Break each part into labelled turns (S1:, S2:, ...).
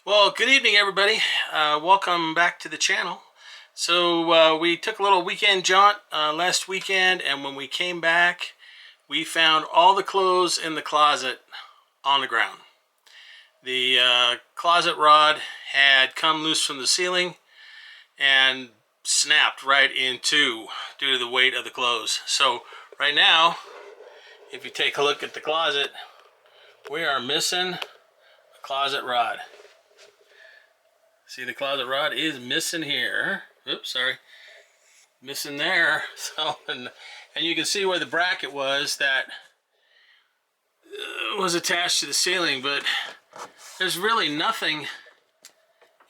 S1: Well, good evening, everybody. Welcome back to the channel. We took a little weekend jaunt last weekend, and when we came back, we found all the clothes in the closet on the ground. The closet rod had come loose from the ceiling and snapped right in two due to the weight of the clothes. So right now, if you take a look at the closet, we are missing a closet rod. See, the closet rod is missing here. Oops, sorry. Missing there. So, and you can see where the bracket was that was attached to the ceiling, but there's really nothing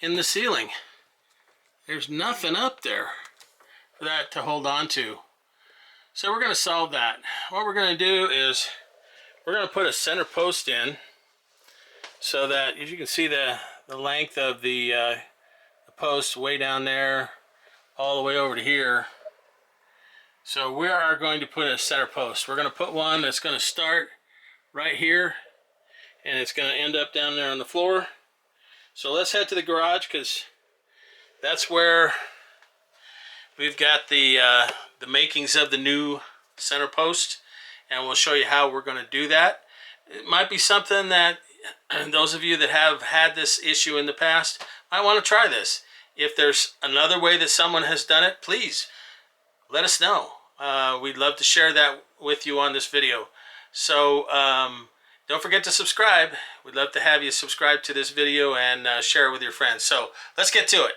S1: in the ceiling. There's nothing up there for that to hold on to. So we're going to solve that. What we're going to do is we're going to put a center post in so that, as you can see, the length of the post way down there all the way over to here. So we are going to put a center post. We're going to put one that's going to start right here and it's going to end up down there on the floor. So let's head to the garage because that's where we've got the makings of the new center post, and we'll show you how we're going to do that. It might be something that those of you that have had this issue in the past might want to try this. If there's another way that someone has done it, please let us know. We'd love to share that with you on this video. So don't forget to subscribe. We'd love to have you subscribe to this video and share it with your friends. So let's get to it.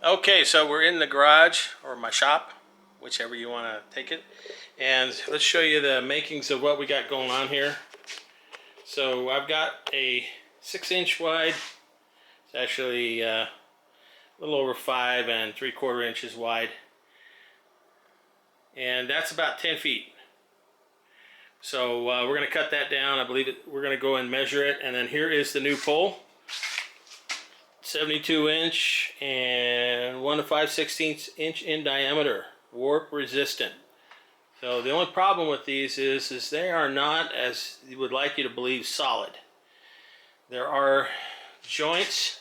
S1: Okay, so we're in the garage or my shop, whichever you want to take it. And let's show you the makings of what we got going on here. So I've got a 6-inch wide. It's actually a little over 5 3/4 inches wide. And that's about 10 feet. So we're going to cut that down. I believe we're going to go and measure it. And then here is the new pole. 72-inch and 1 5/16 inch in diameter. Warp resistant. So the only problem with these is they are not, as you would like you to believe, solid. There are joints.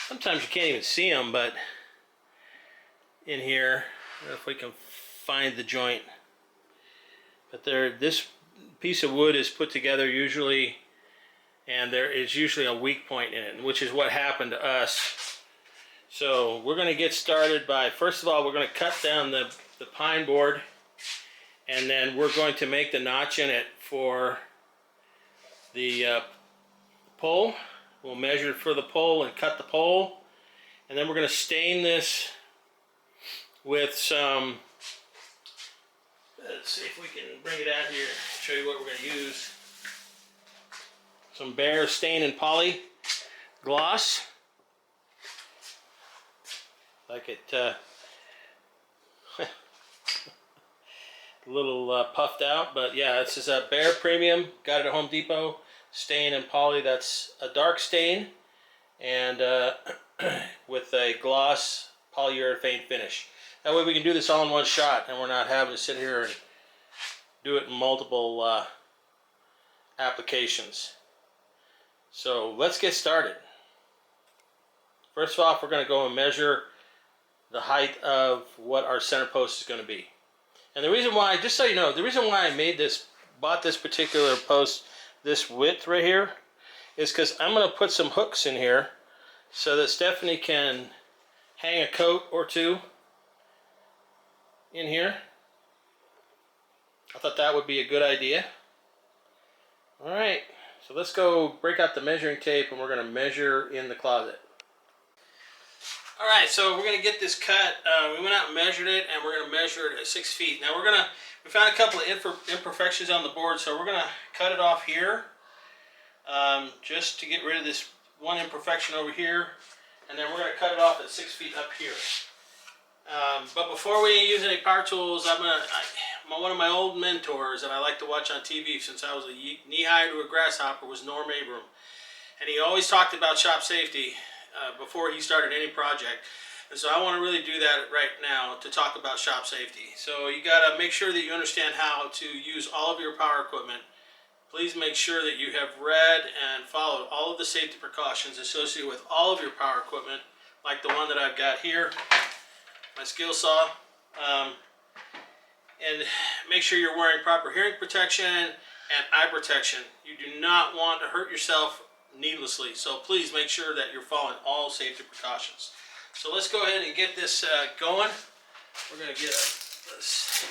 S1: Sometimes you can't even see them, but in here, I don't know if we can find the joint. But this piece of wood is put together usually, and there is usually a weak point in it, which is what happened to us. So we're going to get started by, first of all, we're going to cut down the pine board, and then we're going to make the notch in it for the pole. We'll measure for the pole and cut the pole, and then we're going to stain this with some, let's see if we can bring it out here, show you what we're going to use. Some Behr Stain and Poly gloss. Like it a little puffed out, but yeah, this is a Behr Premium. Got it at Home Depot. Stain and Poly. That's a dark stain, and with a gloss polyurethane finish. That way we can do this all in one shot, and we're not having to sit here and do it in multiple applications. So let's get started. First off, we're going to go and measure the height of what our center post is going to be. And the reason why, just so you know, the reason why I bought this particular post this width right here is because I'm going to put some hooks in here so that Stephanie can hang a coat or two in here. I thought that would be a good idea. Alright, so let's go break out the measuring tape and we're going to measure in the closet. Alright, so we're going to get this cut. We went out and measured it, and we're going to measure it at 6 feet. Now we found a couple of imperfections on the board, so we're going to cut it off here just to get rid of this one imperfection over here, and then we're going to cut it off at 6 feet up here. But before we use any power tools, one of my old mentors that I like to watch on TV since I was a knee-high to a grasshopper was Norm Abram. And he always talked about shop safety before he started any project. And so I want to really do that right now to talk about shop safety. So you got to make sure that you understand how to use all of your power equipment please make sure that you have read and followed all of the safety precautions associated with all of your power equipment, like the one that I've got here, my skill saw. And make sure you're wearing proper hearing protection and eye protection. You do not want to hurt yourself needlessly, so please make sure that you're following all safety precautions. So let's go ahead and get this going. We're going to get this.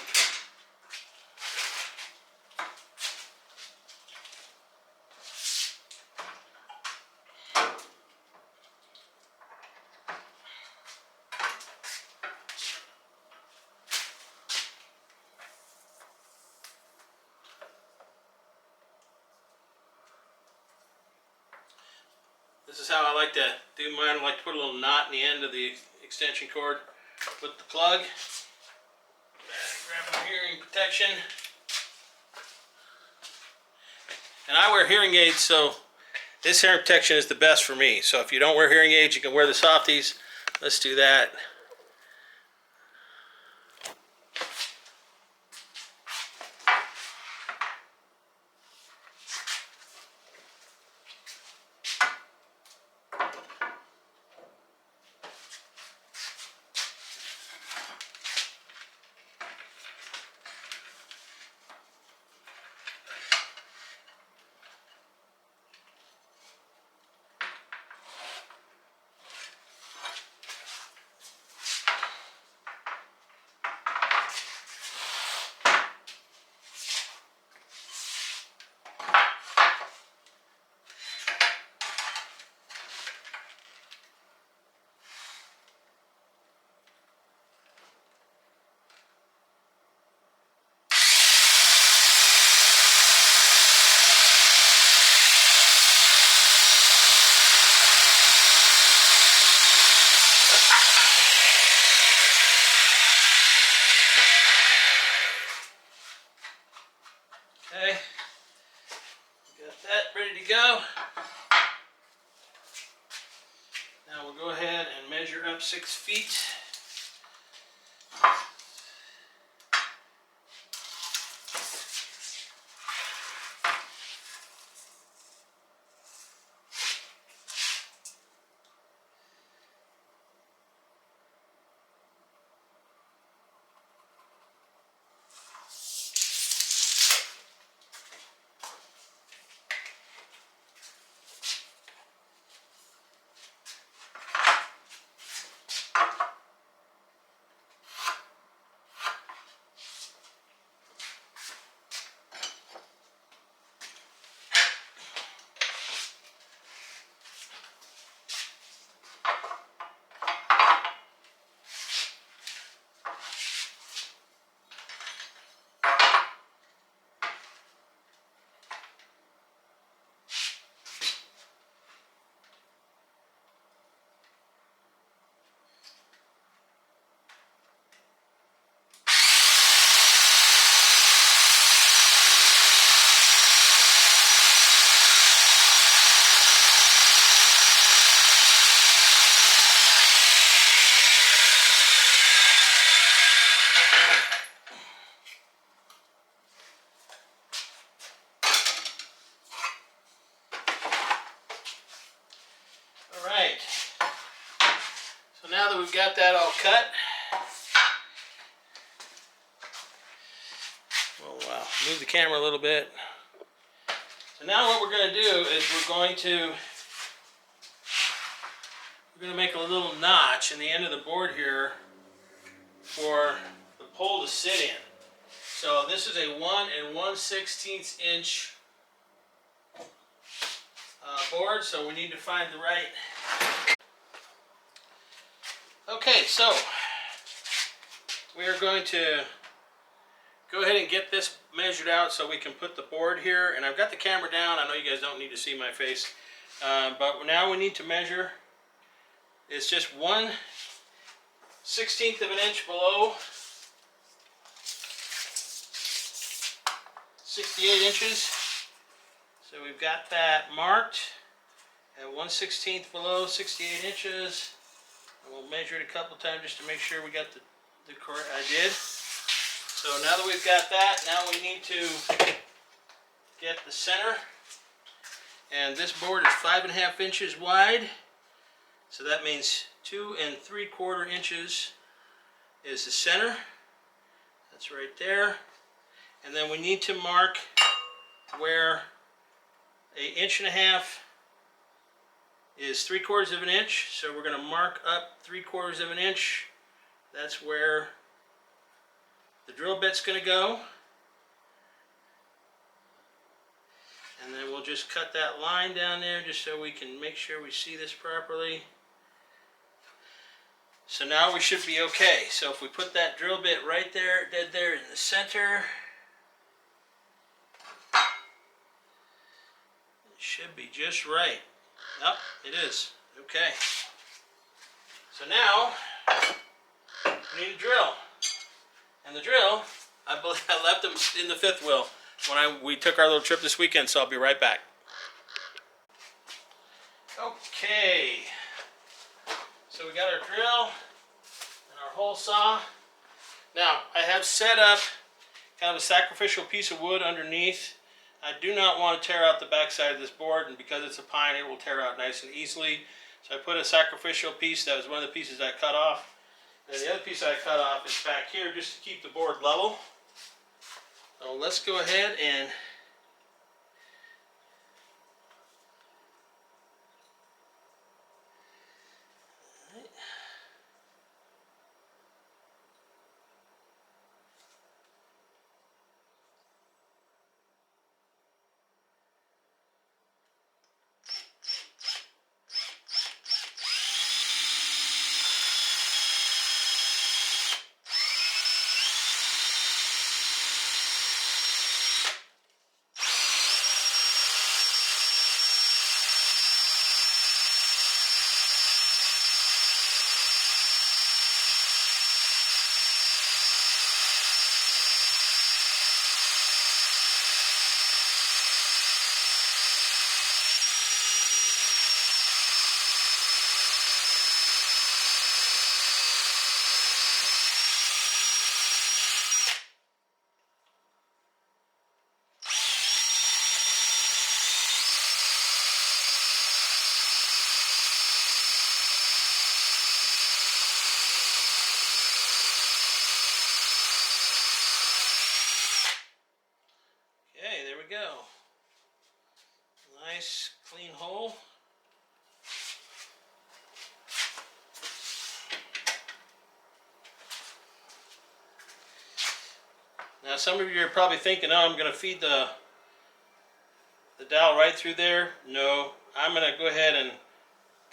S1: This is how I like to do mine. I like to put a little knot in the end of the extension cord with the plug. Grab my hearing protection. And I wear hearing aids, so this hearing protection is the best for me. So if you don't wear hearing aids, you can wear the softies. Let's do that. Okay, got that ready to go. Now we'll go ahead and measure up 6 feet. Alright, so now that we've got that all cut, we'll move the camera a little bit. So now what we're going to do is we're going to make a little notch in the end of the board here for the pole to sit in. So this is a 1 1/16 inch board, so we need to find the right. Okay, so we are going to go ahead and get this measured out so we can put the board here. And I've got the camera down. I know you guys don't need to see my face, but now we need to measure. It's just 1/16 of an inch below 68 inches. So we've got that marked at 1/16 below 68 inches. And we'll measure it a couple times just to make sure we got the correct. I did. So now that we've got that, now we need to get the center. And this board is 5.5 inches wide. So that means 2 3/4 inches is the center. That's right there. And then we need to mark where 1.5 inches is 3/4 of an inch. So we're going to mark up 3/4 of an inch. That's where the drill bit's going to go. And then we'll just cut that line down there just so we can make sure we see this properly. So now we should be okay. So if we put that drill bit right there, dead there in the center, it should be just right. Yep, it is. Okay. So now we need a drill. And the drill, I believe I left them in the fifth wheel when we took our little trip this weekend, so I'll be right back. Okay, so we got our drill and our hole saw. Now, I have set up kind of a sacrificial piece of wood underneath. I do not want to tear out the back side of this board, and because it's a pine, it will tear out nice and easily. So I put a sacrificial piece. That was one of the pieces I cut off. And the other piece I cut off is back here just to keep the board level. So let's go ahead and go. Nice clean hole. Now some of you are probably thinking, oh, I'm going to feed the dowel right through there. No, I'm going to go ahead and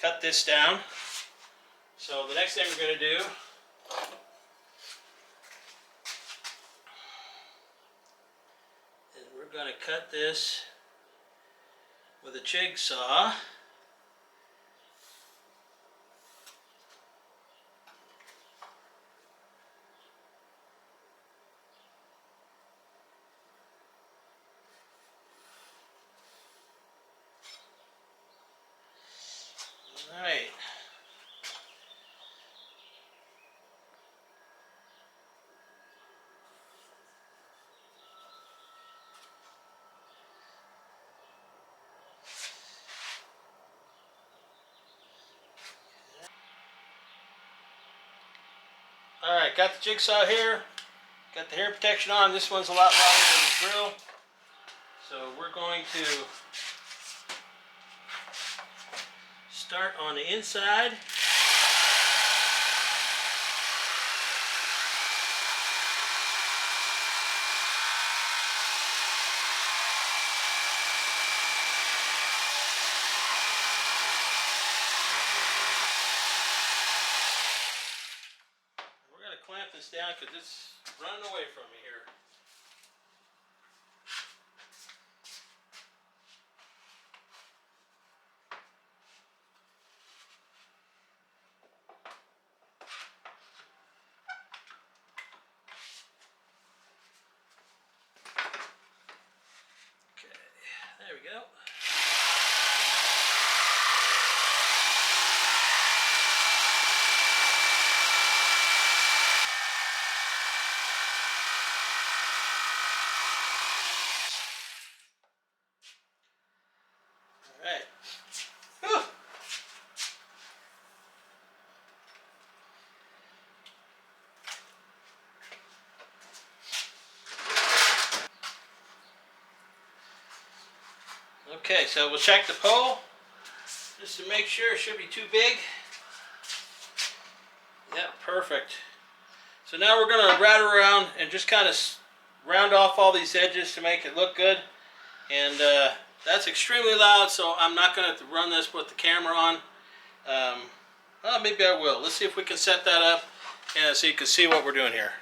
S1: cut this down. So the next thing we're going to do is we're going to cut this with a jigsaw. All right. Alright, got the jigsaw here, got the hair protection on. This one's a lot lighter than the drill. So we're going to start on the inside. Clamp this down because it's running away from me here. Okay, there we go. Whew. Okay, so we'll check the pole just to make sure. It should be too big. Yeah, perfect. So now we're going to route around and just kind of round off all these edges to make it look good. And that's extremely loud, so I'm not going to run this with the camera on. Well, maybe I will. Let's see if we can set that up and so you can see what we're doing here.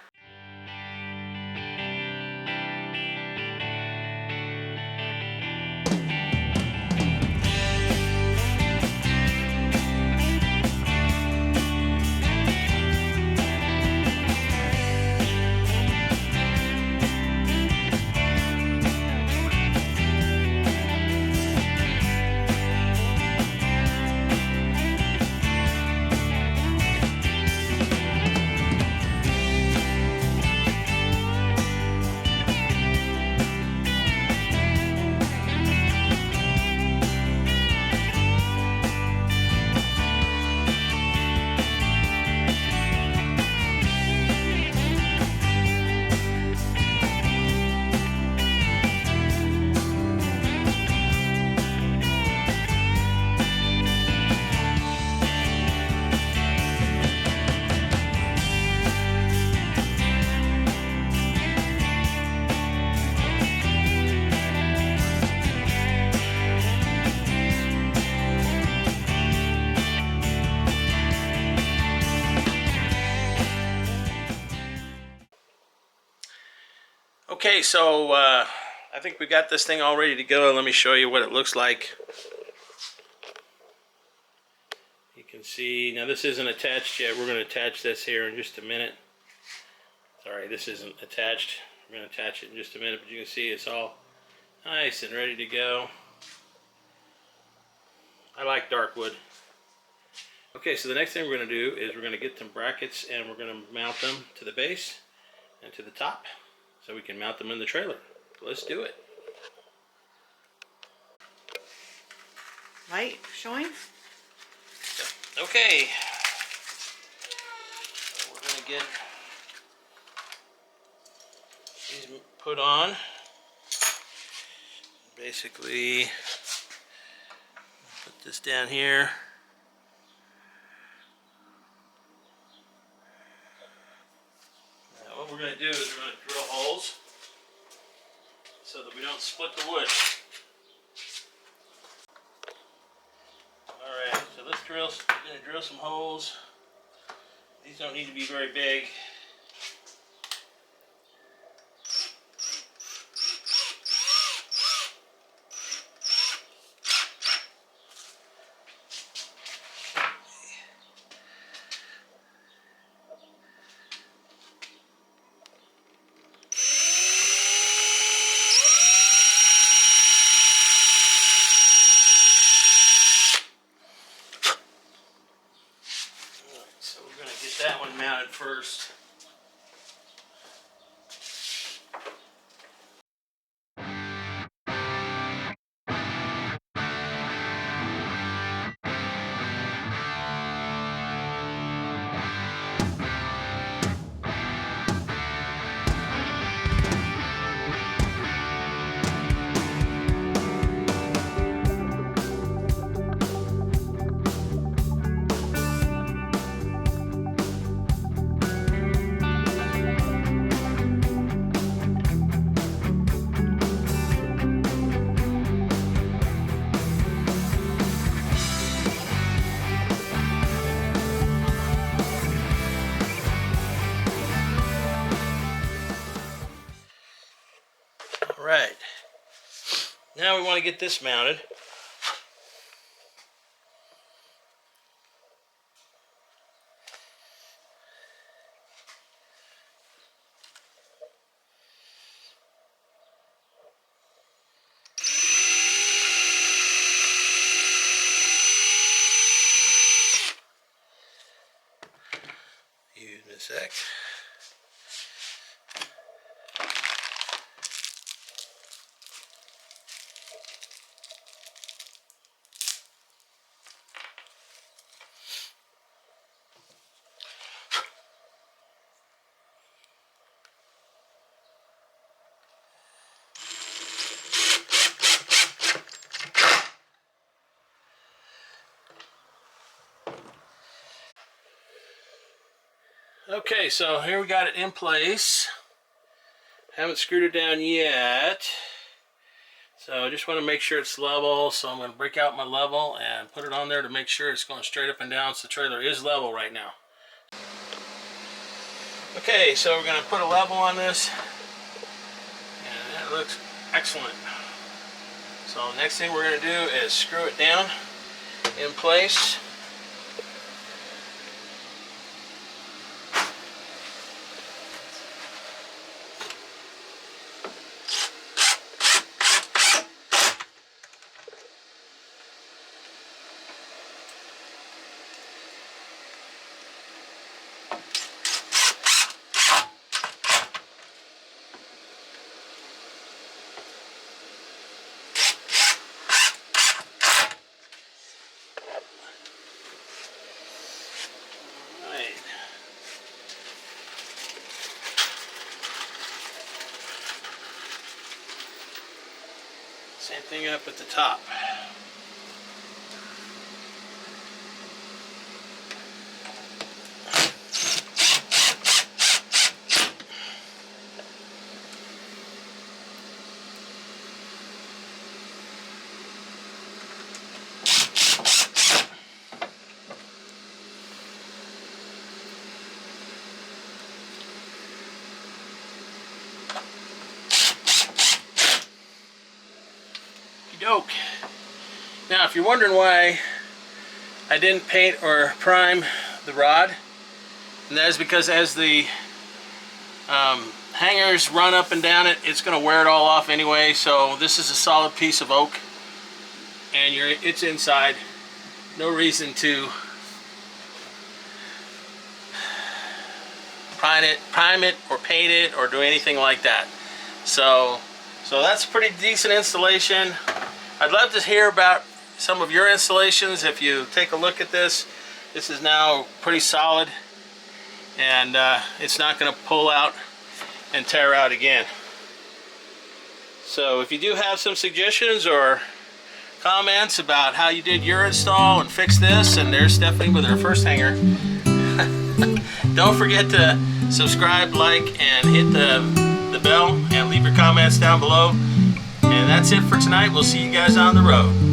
S1: Okay, so I think we got this thing all ready to go. Let me show you what it looks like. You can see, now this isn't attached yet. We're going to attach this here in just a minute. Sorry, this isn't attached. We're going to attach it in just a minute, but you can see it's all nice and ready to go. I like dark wood. Okay, so the next thing we're going to do is we're going to get some brackets and we're going to mount them to the base and to the top so we can mount them in the trailer. Let's do it.
S2: Light showing?
S1: Okay. So we're going to get these put on. Basically, put this down here. Now what we're going to do is we're going to drill holes so that we don't split the wood. Alright, so let's we're going to drill some holes. These don't need to be very big. So we're going to get that one mounted first. Alright, now we want to get this mounted. Use a sec. Okay, so here we got it in place. Haven't screwed it down yet. So I just want to make sure it's level. So I'm going to break out my level and put it on there to make sure it's going straight up and down. So the trailer is level right now. Okay, so we're going to put a level on this. And that looks excellent. So next thing we're going to do is screw it down in place. Same thing up at the top. Doke. Now, if you're wondering why I didn't paint or prime the rod, and that is because as the hangers run up and down it, it's going to wear it all off anyway. So this is a solid piece of oak, and it's inside. No reason to prime it or paint it or do anything like that. So that's a pretty decent installation. I'd love to hear about some of your installations. If you take a look at this, this is now pretty solid, and it's not going to pull out and tear out again. So if you do have some suggestions or comments about how you did your install and fix this, and there's Stephanie with her first hanger. Don't forget to subscribe, like, and hit the bell, and leave your comments down below. And that's it for tonight. We'll see you guys on the road.